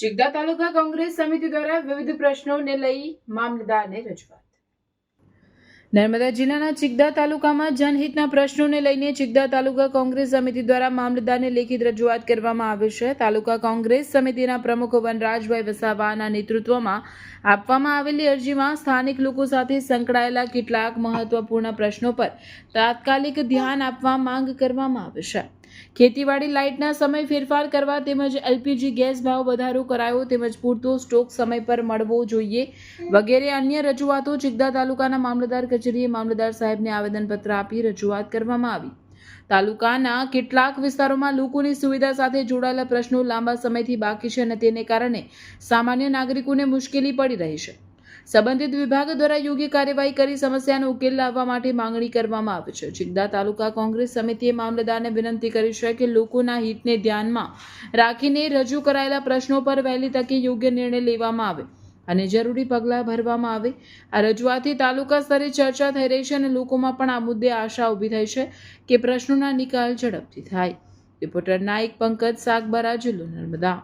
ચિગદા તાલુકા કોંગ્રેસ સમિતિ દ્વારા વિવિધ પ્રશ્નોને લઈ મામલતદારને રજૂઆત. નર્મદા જિલ્લાના ચિગદા તાલુકામાં જનહિતના પ્રશ્નોને લઈને ચિગદા તાલુકા કોંગ્રેસ સમિતિ દ્વારા મામલતદારને લેખિત રજૂઆત કરવામાં આવી છે. તાલુકા કોંગ્રેસ સમિતિના પ્રમુખ વનરાજભાઈ વસાવાના નેતૃત્વમાં આપવામાં આવેલી અરજીમાં સ્થાનિક લોકો સાથે સંકળાયેલા કેટલાક મહત્વપૂર્ણ પ્રશ્નો પર તાત્કાલિક ધ્યાન આપવા માંગ કરવામાં આવી છે. ખેતીવાડી લાઇટના સમય ફેરફાર કરવા તેમજ એલપીજી ગેસ ભાવ વધારો કરાયો તેમજ પૂરતો સ્ટોક સમય પર મળવો જોઈએ વગેરે અન્ય રજૂઆતો ચિગદા તાલુકાના મામલતદાર કચેરીએ મામલતદાર સાહેબને આવેદનપત્ર આપી રજૂઆત કરવામાં આવી. તાલુકાના કેટલાક વિસ્તારોમાં લોકોની સુવિધા સાથે જોડાયેલા પ્રશ્નો લાંબા સમયથી બાકી છે અને તેને કારણે સામાન્ય નાગરિકોને મુશ્કેલી પડી રહી છે. સંબંધિત વિભાગ દ્વારા યોગ્ય કાર્યવાહી કરી સમસ્યાનો ઉકેલ લાવવા માટે માંગણી કરવામાં આવી છે. ચિગદા તાલુકા કોંગ્રેસ સમિતિએ મામલતદારને વિનંતી કરી છે કે લોકોના હિતને ધ્યાનમાં રાખીને રજૂ કરાયેલા પ્રશ્નો પર વહેલી તકે યોગ્ય નિર્ણય લેવામાં આવે અને જરૂરી પગલાં ભરવામાં આવે. આ રજૂઆતથી તાલુકા સ્તરે ચર્ચા થઈ રહી છે અને લોકોમાં પણ આ મુદ્દે આશા ઊભી થઈ છે કે પ્રશ્નોના નિકાલ ઝડપથી થાય. રિપોર્ટર નાયક પંકજ સાગબરા, જિલ્લો નર્મદા.